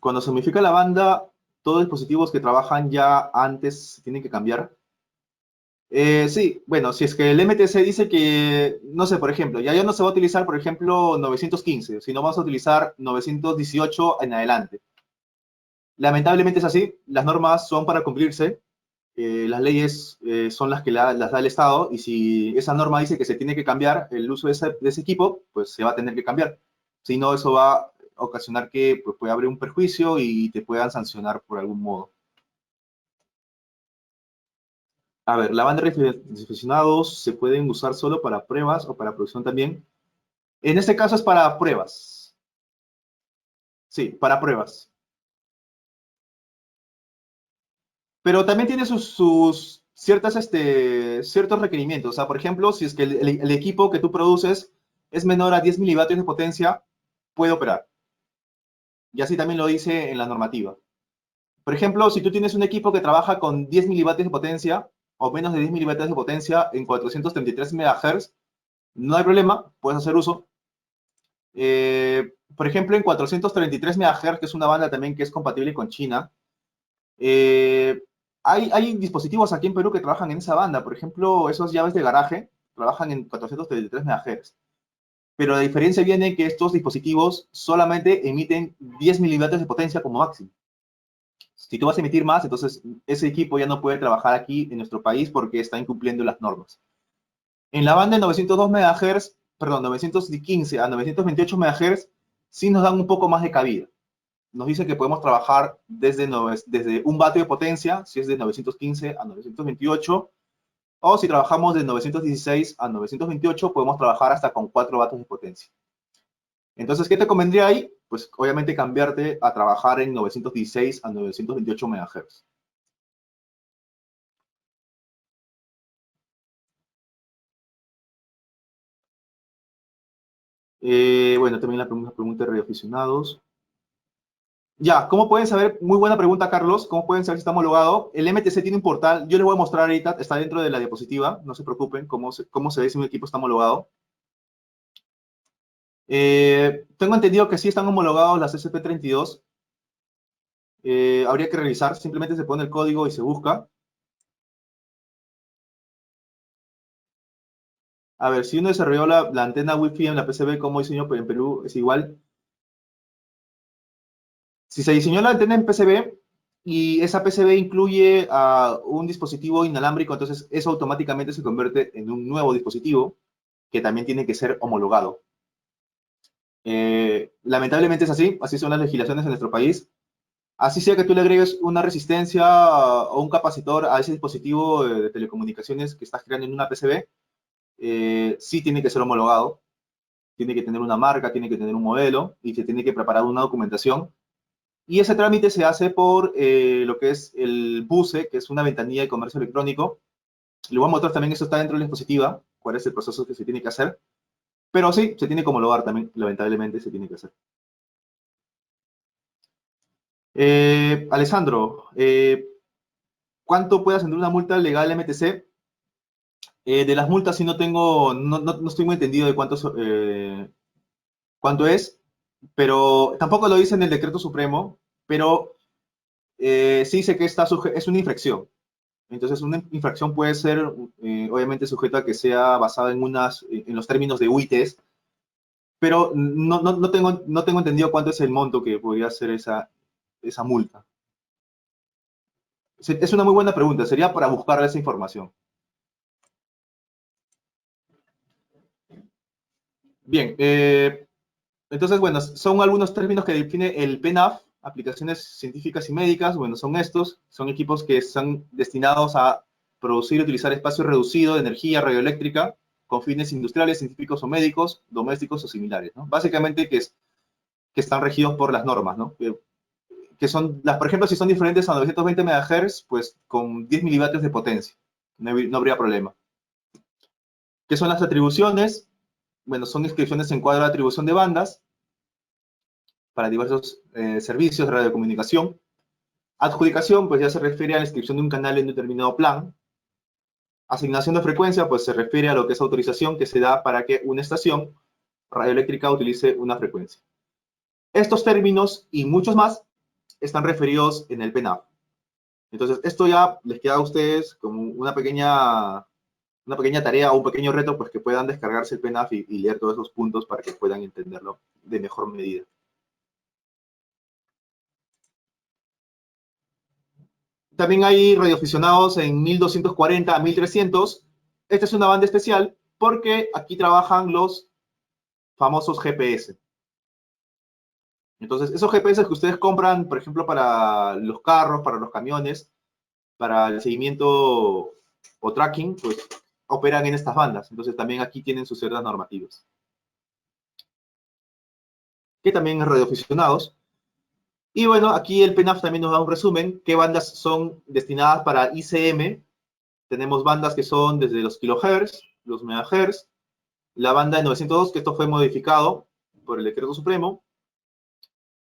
Cuando se modifica la banda, todos los dispositivos que trabajan ya antes se tienen que cambiar. Sí, bueno, si es que el MTC dice que, no sé, por ejemplo, ya no se va a utilizar, por ejemplo, 915, sino vamos a utilizar 918 en adelante. Lamentablemente es así, las normas son para cumplirse, las leyes son las que las da el Estado, y si esa norma dice que se tiene que cambiar el uso de ese equipo, pues se va a tener que cambiar. Si no, eso va a ocasionar que pues, pueda haber un perjuicio y te puedan sancionar por algún modo. A ver, la banda de aficionados se pueden usar solo para pruebas o para producción también. En este caso es para pruebas. Sí, para pruebas. Pero también tiene ciertos requerimientos. O sea, por ejemplo, si es que el equipo que tú produces es menor a 10 milivatios de potencia, puede operar. Y así también lo dice en la normativa. Por ejemplo, si tú tienes un equipo que trabaja con 10 milivatios de potencia o menos de 10 milivatios de potencia en 433 MHz, no hay problema, puedes hacer uso. Por ejemplo, en 433 MHz, que es una banda también que es compatible con China, eh, hay dispositivos aquí en Perú que trabajan en esa banda. Por ejemplo, esos llaves de garaje trabajan en 433 MHz. Pero la diferencia viene que estos dispositivos solamente emiten 10 milivatios de potencia como máximo. Si tú vas a emitir más, entonces ese equipo ya no puede trabajar aquí en nuestro país porque está incumpliendo las normas. En la banda de 902 MHz, perdón, 915 a 928 MHz, sí nos dan un poco más de cabida. Nos dice que podemos trabajar desde un vatio de potencia, si es de 915 a 928, o si trabajamos de 916 a 928, podemos trabajar hasta con 4 vatios de potencia. Entonces, ¿qué te convendría ahí? Pues obviamente cambiarte a trabajar en 916 a 928 MHz. Bueno, también la pregunta de radioaficionados. Ya, ¿cómo pueden saber? Muy buena pregunta, Carlos. ¿Cómo pueden saber si está homologado? El MTC tiene un portal. Yo les voy a mostrar ahorita. Está dentro de la diapositiva. No se preocupen. ¿Cómo se ve si un equipo está homologado? Tengo entendido que sí están homologados las SP32. Habría que revisar. Simplemente se pone el código y se busca. A ver, si uno desarrolló la antena Wi-Fi en la PCB como diseño en Perú, es igual. Si se diseñó la antena en PCB y esa PCB incluye un dispositivo inalámbrico, entonces eso automáticamente se convierte en un nuevo dispositivo que también tiene que ser homologado. Lamentablemente es así son las legislaciones en nuestro país. Así sea que tú le agregues una resistencia o un capacitor a ese dispositivo de telecomunicaciones que estás creando en una PCB, sí tiene que ser homologado, tiene que tener una marca, tiene que tener un modelo y se tiene que preparar una documentación. Y ese trámite se hace por lo que es el BUSE, que es una ventanilla de comercio electrónico. Le voy a mostrar también, eso está dentro de la dispositiva, cuál es el proceso que se tiene que hacer. Pero sí, se tiene que homologar también, lamentablemente se tiene que hacer. Alessandro, ¿cuánto puede ascender una multa legal MTC? De las multas sí no estoy muy entendido de cuánto es, pero tampoco lo dice en el decreto supremo, pero sí dice que es una infracción. Entonces, una infracción puede ser, obviamente, sujeta a que sea basada en los términos de UITs, pero no tengo entendido cuánto es el monto que podría ser esa multa. Es una muy buena pregunta, sería para buscar esa información. Bien, entonces, bueno, son algunos términos que define el PENAF, aplicaciones científicas y médicas. Bueno, son estos, son equipos que están destinados a producir y utilizar espacio reducido de energía radioeléctrica con fines industriales, científicos o médicos, domésticos o similares, ¿no? Básicamente que están regidos por las normas, ¿no? que son, por ejemplo, si son diferentes a 920 MHz, pues con 10 milivatios de potencia, no habría problema. ¿Qué son las atribuciones? Bueno, son inscripciones en cuadro de atribución de bandas para diversos servicios de radiocomunicación. Adjudicación, pues ya se refiere a la inscripción de un canal en un determinado plan. Asignación de frecuencia, pues se refiere a lo que es autorización que se da para que una estación radioeléctrica utilice una frecuencia. Estos términos y muchos más están referidos en el PENAF. Entonces, esto ya les queda a ustedes como una pequeña tarea o un pequeño reto, pues que puedan descargarse el PENAF y leer todos esos puntos para que puedan entenderlo de mejor medida. También hay radioaficionados en 1240 a 1300. Esta es una banda especial porque aquí trabajan los famosos GPS. Entonces, esos GPS que ustedes compran, por ejemplo, para los carros, para los camiones, para el seguimiento o tracking, pues operan en estas bandas. Entonces, también aquí tienen sus ciertas normativas. Que también es radioaficionados. Y bueno, aquí el PENAF también nos da un resumen. ¿Qué bandas son destinadas para ICM? Tenemos bandas que son desde los kilohertz, los megahertz, la banda de 902, que esto fue modificado por el decreto supremo,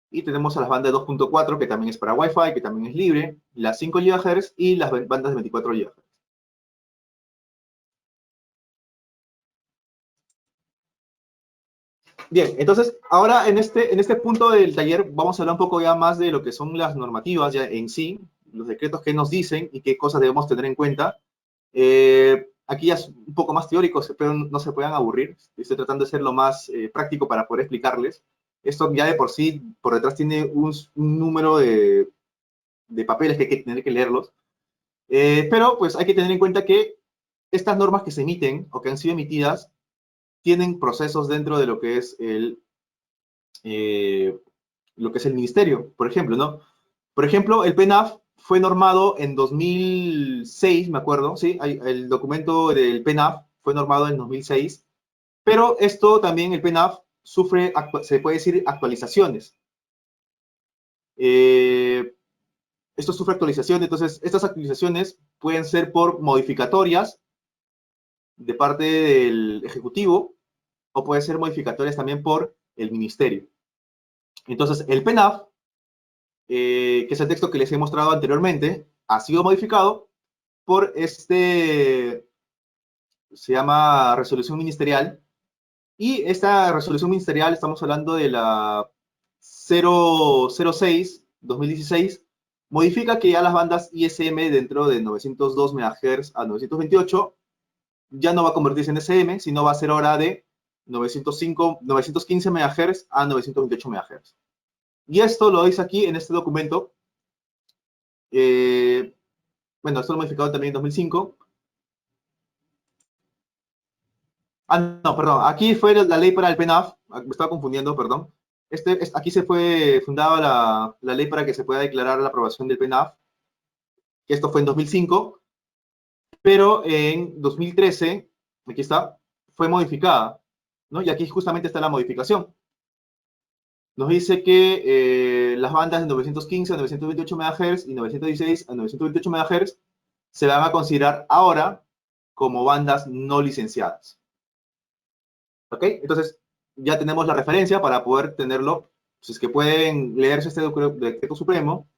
y tenemos a las bandas de 2.4, que también es para Wi-Fi, que también es libre, las 5 GHz y las bandas de 24 GHz. Bien, entonces, ahora en este punto del taller vamos a hablar un poco ya más de lo que son las normativas ya en sí, los decretos que nos dicen y qué cosas debemos tener en cuenta. Aquí ya es un poco más teórico, pero no se puedan aburrir. Estoy tratando de ser lo más práctico para poder explicarles. Esto ya de por sí, por detrás tiene un número de papeles que hay que tener que leerlos. Pero pues hay que tener en cuenta que estas normas que se emiten o que han sido emitidas tienen procesos dentro de lo que es el ministerio, por ejemplo, ¿no? Por ejemplo, el PENAF fue normado en 2006, me acuerdo, ¿sí? El documento del PENAF fue normado en 2006, pero esto también, el PENAF, sufre, se puede decir, actualizaciones. Esto sufre actualizaciones, entonces estas actualizaciones pueden ser por modificatorias de parte del Ejecutivo o pueden ser modificatorias también por el Ministerio. Entonces, el PENAF, que es el texto que les he mostrado anteriormente, ha sido modificado por se llama resolución ministerial, y esta resolución ministerial, estamos hablando de la 006-2016, modifica que ya las bandas ISM dentro de 902 MHz a 928 ya no va a convertirse en SM, sino va a ser ahora de 915 MHz a 928 MHz. Y esto lo dice aquí en este documento. Bueno, esto lo modificado también en 2005. No, perdón. Aquí fue la ley para el PENAF. Me estaba confundiendo, perdón. Aquí se fue fundada la ley para que se pueda declarar la aprobación del PENAF, que esto fue en 2005, pero en 2013, aquí está, fue modificada, ¿no? Y aquí justamente está la modificación. Nos dice que las bandas de 915 a 928 MHz y 916 a 928 MHz se van a considerar ahora como bandas no licenciadas. ¿Ok? Entonces, ya tenemos la referencia para poder tenerlo. Si es que pueden leerse este decreto supremo,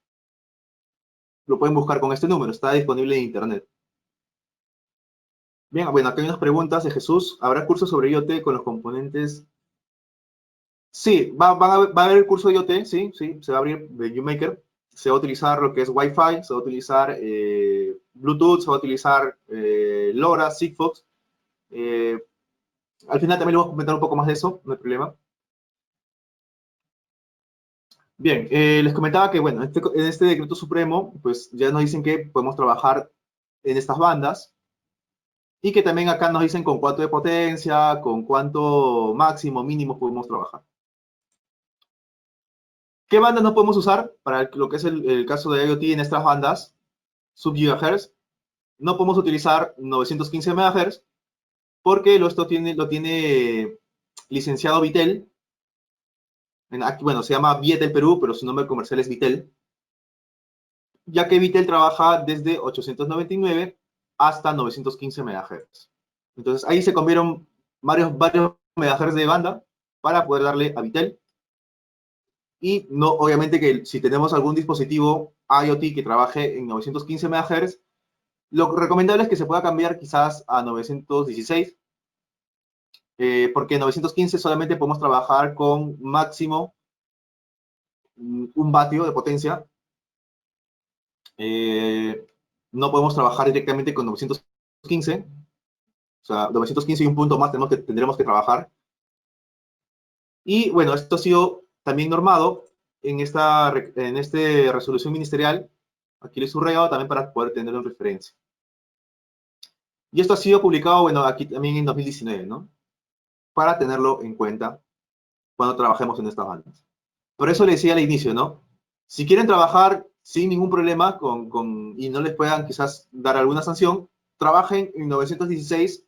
lo pueden buscar con este número, está disponible en internet. Bien, bueno, acá hay unas preguntas de Jesús. ¿Habrá cursos sobre IoT con los componentes? Sí, va a haber el curso de IoT, sí, se va a abrir de UMaker. Se va a utilizar lo que es Wi-Fi, se va a utilizar Bluetooth, se va a utilizar LoRa, Sigfox. Al final también le voy a comentar un poco más de eso, no hay problema. Bien, les comentaba que, bueno, en este decreto supremo, pues ya nos dicen que podemos trabajar en estas bandas y que también acá nos dicen con cuánto de potencia, con cuánto máximo, mínimo podemos trabajar. ¿Qué bandas no podemos usar para lo que es el caso de IoT en estas bandas sub-gigahertz? No podemos utilizar 915 MHz porque esto lo tiene licenciado Vitel. Bueno, se llama Vietel Perú, pero su nombre comercial es Vitel. ya que Vitel trabaja desde 899 hasta 915 MHz. Entonces ahí se comieron varios megahertz de banda para poder darle a Vitel. Y no, obviamente que si tenemos algún dispositivo IoT que trabaje en 915 MHz, lo recomendable es que se pueda cambiar quizás a 916, porque en 915 solamente podemos trabajar con máximo 1 vatio de potencia. No podemos trabajar directamente con 915, o sea, 915 y un punto más tendremos que trabajar. Y bueno, esto ha sido también normado en esta resolución ministerial. Aquí lo he subrayado también para poder tenerlo en referencia. Y esto ha sido publicado, bueno, aquí también en 2019, ¿no? Para tenerlo en cuenta cuando trabajemos en estas bandas. Por eso le decía al inicio, ¿no? Si quieren trabajar sin ningún problema y no les puedan quizás dar alguna sanción, trabajen en 916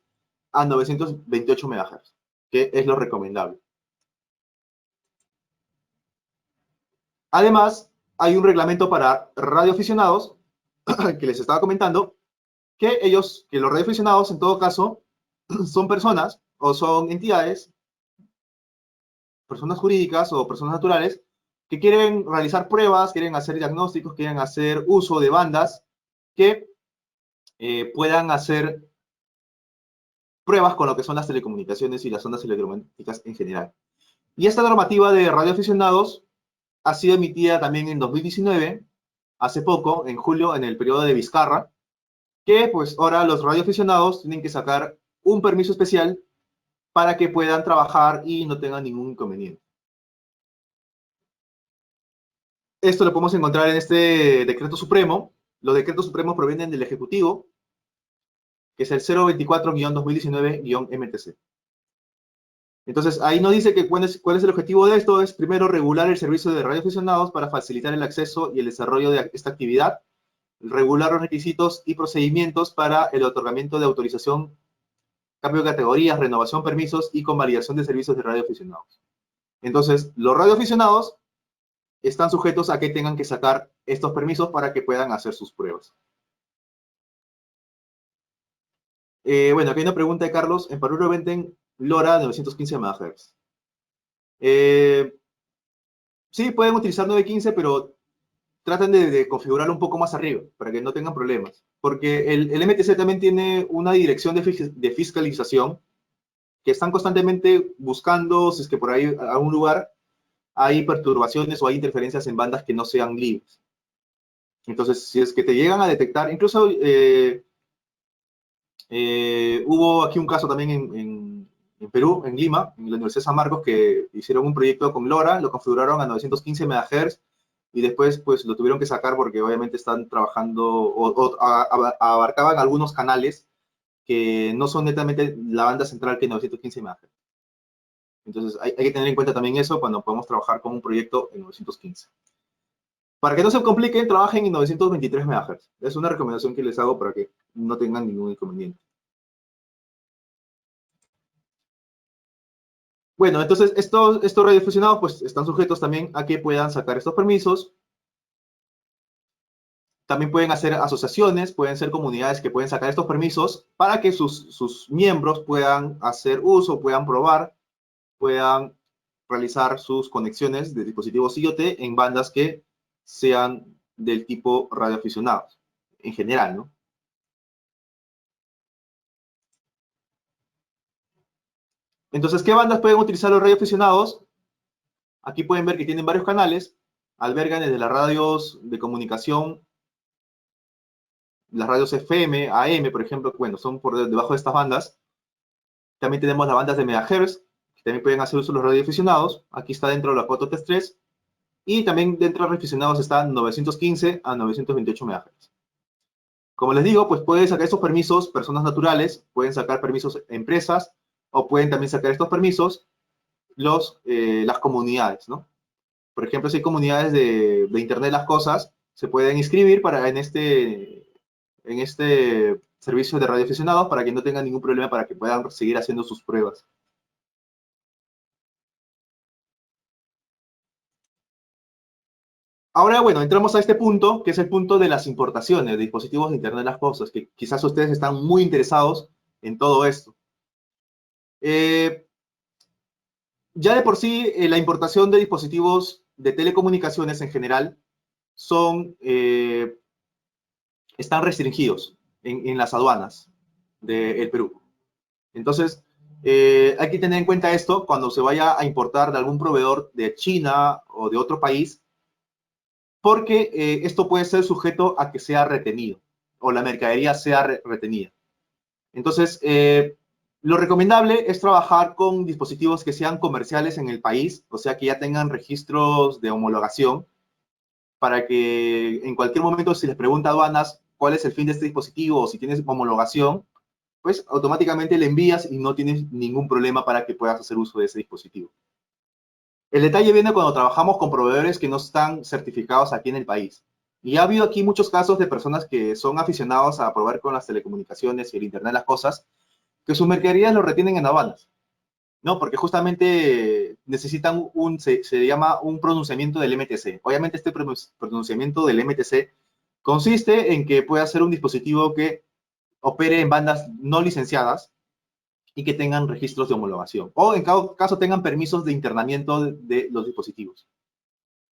a 928 MHz, que es lo recomendable. Además, hay un reglamento para radioaficionados que les estaba comentando, que los radioaficionados en todo caso son personas o son entidades, personas jurídicas o personas naturales que quieren realizar pruebas, quieren hacer diagnósticos, quieren hacer uso de bandas que puedan hacer pruebas con lo que son las telecomunicaciones y las ondas electromagnéticas en general. Y esta normativa de radioaficionados ha sido emitida también en 2019, hace poco, en julio, en el periodo de Vizcarra, que pues ahora los radioaficionados tienen que sacar un permiso especial para que puedan trabajar y no tengan ningún inconveniente. Esto lo podemos encontrar en este decreto supremo. Los decretos supremos provienen del Ejecutivo, que es el 024-2019-MTC. Entonces, ahí nos dice que cuál es el objetivo de esto, es primero regular el servicio de radioaficionados para facilitar el acceso y el desarrollo de esta actividad, regular los requisitos y procedimientos para el otorgamiento de autorización, cambio de categorías, renovación, permisos y convalidación de servicios de radioaficionados. Entonces, los radioaficionados están sujetos a que tengan que sacar estos permisos para que puedan hacer sus pruebas. Bueno, aquí hay una pregunta de Carlos. En Paruro venden LoRa 915 MHz. Sí, pueden utilizar 915, pero traten de configurarlo un poco más arriba para que no tengan problemas. Porque el MTC también tiene una dirección de fiscalización que están constantemente buscando si es que por ahí a un lugar hay perturbaciones o hay interferencias en bandas que no sean libres. Entonces, si es que te llegan a detectar, incluso hubo aquí un caso también en Perú, en Lima, en la Universidad de San Marcos, que hicieron un proyecto con LoRa, lo configuraron a 915 MHz y después pues lo tuvieron que sacar porque obviamente están trabajando o abarcaban algunos canales que no son netamente la banda central que 915 MHz. Entonces hay que tener en cuenta también eso cuando podemos trabajar con un proyecto en 915. Para que no se compliquen, trabajen en 923 MHz. Es una recomendación que les hago para que no tengan ningún inconveniente. Bueno, entonces estos radioaficionados pues están sujetos también a que puedan sacar estos permisos. También pueden hacer asociaciones, pueden ser comunidades que pueden sacar estos permisos para que sus miembros puedan hacer uso, puedan probar, puedan realizar sus conexiones de dispositivos IoT en bandas que sean del tipo radioaficionados, en general, ¿no? Entonces, ¿qué bandas pueden utilizar los radioaficionados? Aquí pueden ver que tienen varios canales, albergan desde las radios de comunicación, las radios FM, AM, por ejemplo, bueno, son por debajo de estas bandas. También tenemos las bandas de megahertz, que también pueden hacer uso los radioaficionados. Aquí está dentro de la 433. Y también dentro de los radioaficionados están 915 a 928 MHz. Como les digo, pues pueden sacar estos permisos personas naturales, pueden sacar permisos empresas, o pueden también sacar estos permisos las comunidades, ¿no? Por ejemplo, si hay comunidades de Internet de las Cosas, se pueden inscribir en este servicio de radioaficionados para que no tengan ningún problema para que puedan seguir haciendo sus pruebas. Ahora, bueno, entramos a este punto, que es el punto de las importaciones de dispositivos de Internet de las Cosas, que quizás ustedes están muy interesados en todo esto. Eh, ya de por sí, la importación de dispositivos de telecomunicaciones en general son, están restringidos en las aduanas del Perú. Entonces, hay que tener en cuenta esto cuando se vaya a importar de algún proveedor de China o de otro país, porque esto puede ser sujeto a que sea retenido o la mercadería sea retenida. Entonces, lo recomendable es trabajar con dispositivos que sean comerciales en el país, o sea, que ya tengan registros de homologación, para que en cualquier momento, si les pregunta a aduanas cuál es el fin de este dispositivo o si tienes homologación, pues automáticamente le envías y no tienes ningún problema para que puedas hacer uso de ese dispositivo. El detalle viene cuando trabajamos con proveedores que no están certificados aquí en el país. Y ha habido aquí muchos casos de personas que son aficionados a probar con las telecomunicaciones y el Internet de las Cosas, que sus mercaderías lo retienen en aduanas, ¿no? Porque justamente necesitan se llama un pronunciamiento del MTC. Obviamente este pronunciamiento del MTC consiste en que pueda ser un dispositivo que opere en bandas no licenciadas y que tengan registros de homologación. O en caso tengan permisos de internamiento de los dispositivos.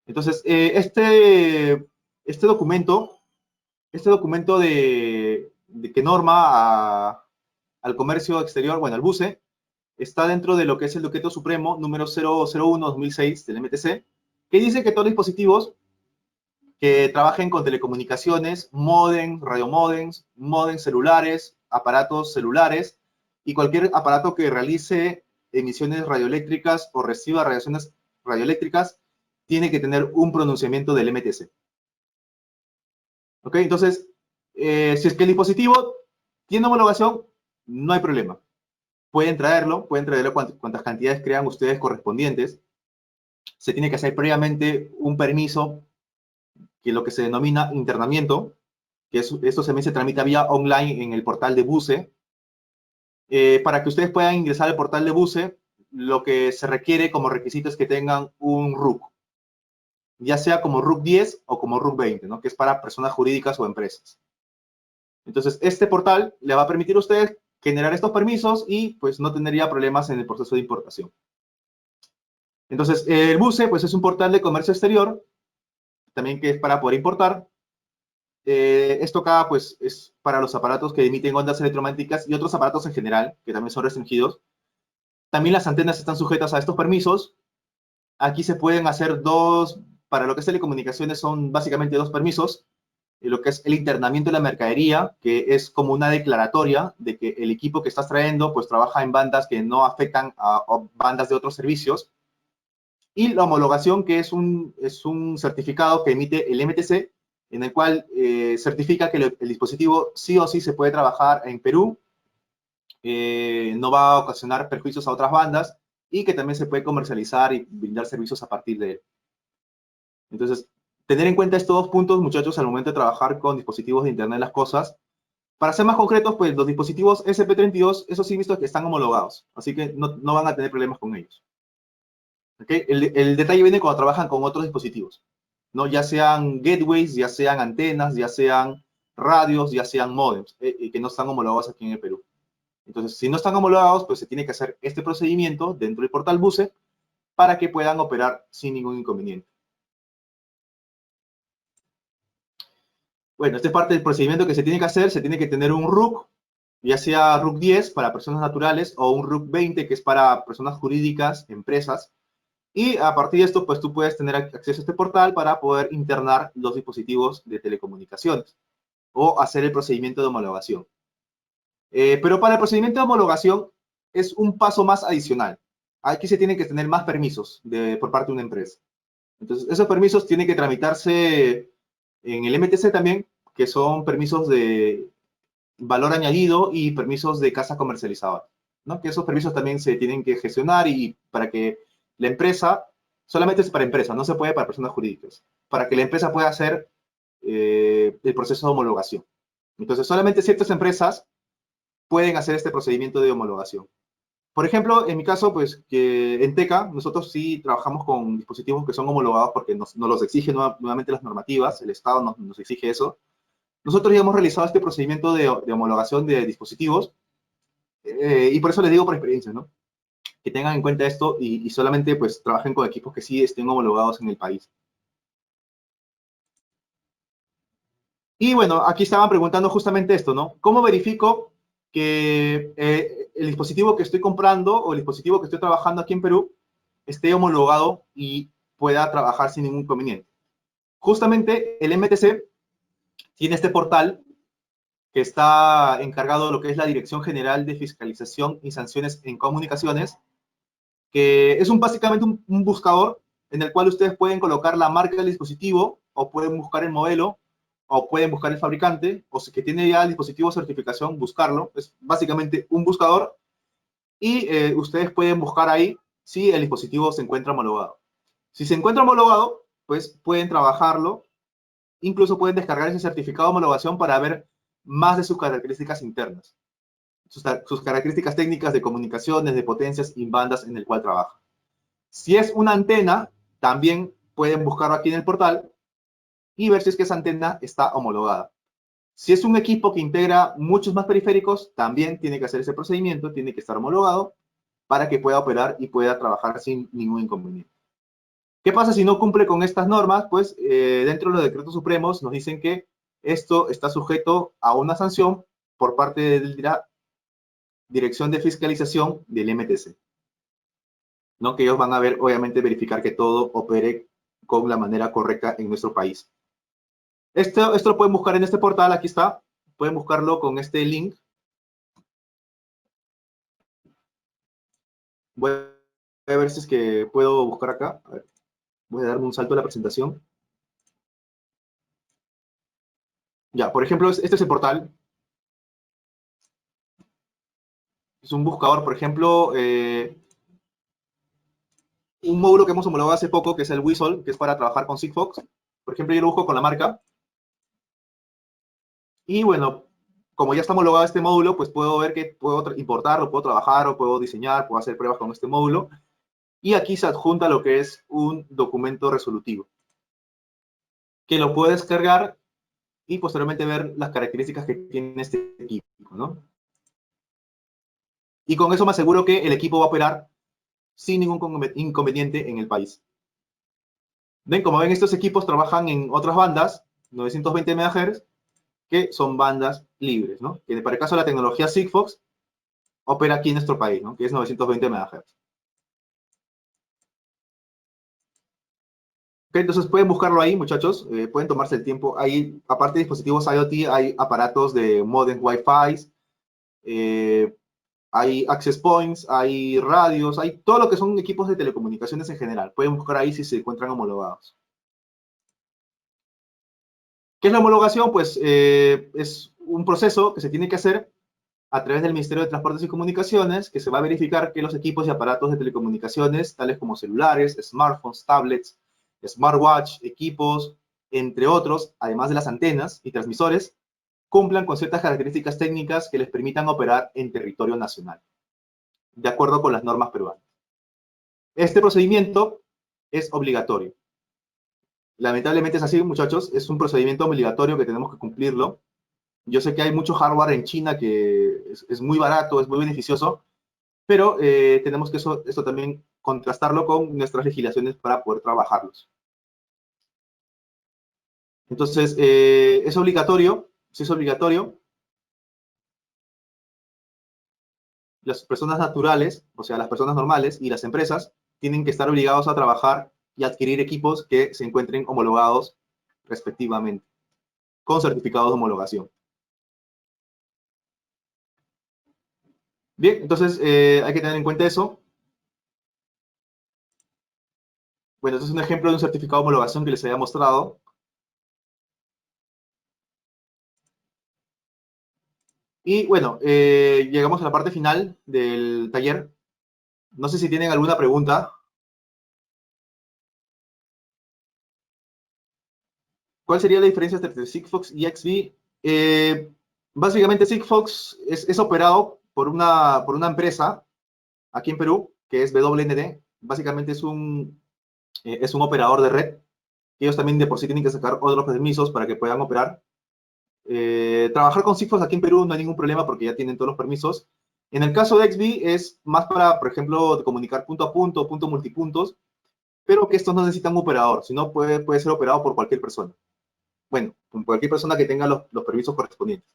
Entonces, este documento, de que norma al comercio exterior, bueno, al BUCE, está dentro de lo que es el decreto supremo número 001/2006 del MTC, que dice que todos los dispositivos que trabajen con telecomunicaciones, modem, radiomodems, modems celulares, aparatos celulares y cualquier aparato que realice emisiones radioeléctricas o reciba radiaciones radioeléctricas, tiene que tener un pronunciamiento del MTC. ¿Ok? Entonces, si es que el dispositivo tiene homologación, no hay problema. Pueden traerlo cuantas cantidades crean ustedes correspondientes. Se tiene que hacer previamente un permiso, que es lo que se denomina internamiento, que esto también se tramita vía online en el portal de BUCE. Para que ustedes puedan ingresar al portal de BUCE, lo que se requiere como requisito es que tengan un RUC, ya sea como RUC 10 o como RUC 20, ¿no? Que es para personas jurídicas o empresas. Entonces, este portal le va a permitir a ustedes generar estos permisos y pues no tendría problemas en el proceso de importación. Entonces, el BUCE pues es un portal de comercio exterior, también que es para poder importar. Esto acá pues es para los aparatos que emiten ondas electromagnéticas y otros aparatos en general, que también son restringidos. También las antenas están sujetas a estos permisos. Aquí se pueden hacer para lo que es telecomunicaciones son básicamente dos permisos. Lo que es el internamiento de la mercadería, que es como una declaratoria de que el equipo que estás trayendo pues trabaja en bandas que no afectan a bandas de otros servicios. Y la homologación, que es un certificado que emite el MTC, en el cual certifica que el dispositivo sí o sí se puede trabajar en Perú, no va a ocasionar perjuicios a otras bandas y que también se puede comercializar y brindar servicios a partir de él. Entonces, tener en cuenta estos dos puntos, muchachos, al momento de trabajar con dispositivos de Internet de las Cosas. Para ser más concretos, pues los dispositivos SP32, esos sí visto que están homologados, así que no van a tener problemas con ellos. ¿Okay? El detalle viene cuando trabajan con otros dispositivos, ¿no? Ya sean gateways, ya sean antenas, ya sean radios, ya sean modems, que no están homologados aquí en el Perú. Entonces, si no están homologados, pues se tiene que hacer este procedimiento dentro del portal BUCE para que puedan operar sin ningún inconveniente. Bueno, esta es parte del procedimiento que se tiene que hacer. Se tiene que tener un RUC, ya sea RUC 10 para personas naturales o un RUC 20 que es para personas jurídicas, empresas. Y a partir de esto, pues tú puedes tener acceso a este portal para poder internar los dispositivos de telecomunicaciones o hacer el procedimiento de homologación. Pero para el procedimiento de homologación es un paso más adicional. Aquí se tienen que tener más permisos por parte de una empresa. Entonces, esos permisos tienen que tramitarse en el MTC también, que son permisos de valor añadido y permisos de casa comercializadora, ¿no? Que esos permisos también se tienen que gestionar y para que la empresa, solamente es para empresas, no se puede para personas jurídicas, para que la empresa pueda hacer el proceso de homologación. Entonces, solamente ciertas empresas pueden hacer este procedimiento de homologación. Por ejemplo, en mi caso, pues que en TECA nosotros sí trabajamos con dispositivos que son homologados porque nos los exige nuevamente las normativas, el Estado nos exige eso. Nosotros ya hemos realizado este procedimiento de homologación de dispositivos y por eso les digo por experiencia, ¿no? Que tengan en cuenta esto y solamente pues trabajen con equipos que sí estén homologados en el país. Y bueno, aquí estaban preguntando justamente esto, ¿no? ¿Cómo verifico que el dispositivo que estoy comprando o el dispositivo que estoy trabajando aquí en Perú esté homologado y pueda trabajar sin ningún inconveniente? Justamente el MTC tiene este portal que está encargado de lo que es la Dirección General de Fiscalización y Sanciones en Comunicaciones, que es básicamente un buscador en el cual ustedes pueden colocar la marca del dispositivo o pueden buscar el modelo o pueden buscar el fabricante o si que tiene ya el dispositivo de certificación, buscarlo. Es básicamente un buscador y ustedes pueden buscar ahí si el dispositivo se encuentra homologado. Si se encuentra homologado, pues pueden trabajarlo, incluso pueden descargar ese certificado de homologación para ver más de sus características internas, sus características técnicas de comunicaciones, de potencias y bandas en el cual trabaja. Si es una antena, también pueden buscarlo aquí en el portal y ver si es que esa antena está homologada. Si es un equipo que integra muchos más periféricos, también tiene que hacer ese procedimiento, tiene que estar homologado para que pueda operar y pueda trabajar sin ningún inconveniente. ¿Qué pasa si no cumple con estas normas? Pues dentro de los decretos supremos nos dicen que esto está sujeto a una sanción por parte de la Dirección de Fiscalización del MTC, ¿no? Que ellos van a ver, obviamente, verificar que todo opere con la manera correcta en nuestro país. Esto lo pueden buscar en este portal, aquí está. Pueden buscarlo con este link. Voy a ver si es que puedo buscar acá. A ver, voy a darme un salto a la presentación. Ya, por ejemplo, este es el portal. Es un buscador, por ejemplo, un módulo que hemos homologado hace poco, que es el Whistle, que es para trabajar con Sigfox. Por ejemplo, yo lo busco con la marca. Y bueno, como ya está homologado este módulo, pues puedo ver que puedo importarlo, puedo trabajar o puedo diseñar, puedo hacer pruebas con este módulo. Y aquí se adjunta lo que es un documento resolutivo, que lo puedo descargar y posteriormente ver las características que tiene este equipo, ¿no? Y con eso me aseguro que el equipo va a operar sin ningún inconveniente en el país. ¿Ven? Como ven, estos equipos trabajan en otras bandas, 920 MHz, que son bandas libres, ¿no? Que para el caso de la tecnología Sigfox, opera aquí en nuestro país, ¿no? Que es 920 MHz. Okay, entonces pueden buscarlo ahí, muchachos, pueden tomarse el tiempo. Hay, aparte de dispositivos IoT, hay aparatos de modem Wi-Fi, hay access points, hay radios, hay todo lo que son equipos de telecomunicaciones en general. Pueden buscar ahí si se encuentran homologados. ¿Qué es la homologación? Pues es un proceso que se tiene que hacer a través del Ministerio de Transportes y Comunicaciones, que se va a verificar que los equipos y aparatos de telecomunicaciones, tales como celulares, smartphones, tablets, smartwatch, equipos, entre otros, además de las antenas y transmisores, cumplan con ciertas características técnicas que les permitan operar en territorio nacional, de acuerdo con las normas peruanas. Este procedimiento es obligatorio. Lamentablemente es así, muchachos, es un procedimiento obligatorio que tenemos que cumplirlo. Yo sé que hay mucho hardware en China que es muy barato, es muy beneficioso, pero tenemos que esto también contrastarlo con nuestras legislaciones para poder trabajarlos. Entonces, es obligatorio, si es obligatorio, las personas naturales, o sea, las personas normales y las empresas, tienen que estar obligados a trabajar y adquirir equipos que se encuentren homologados respectivamente, con certificados de homologación. Bien, entonces hay que tener en cuenta eso. Bueno, este es un ejemplo de un certificado de homologación que les había mostrado. Y bueno, llegamos a la parte final del taller. No sé si tienen alguna pregunta. ¿Cuál sería la diferencia entre Sigfox y XBee? Básicamente Sigfox es operado por una empresa aquí en Perú, que es WND, básicamente es un operador de red. Ellos también de por sí tienen que sacar otros permisos para que puedan operar. Trabajar con cifras aquí en Perú no hay ningún problema porque ya tienen todos los permisos. En el caso de XB es más para, por ejemplo, comunicar punto a punto, punto multipuntos, pero que estos no necesitan un operador, sino puede ser operado por cualquier persona. Bueno, con cualquier persona que tenga los permisos correspondientes.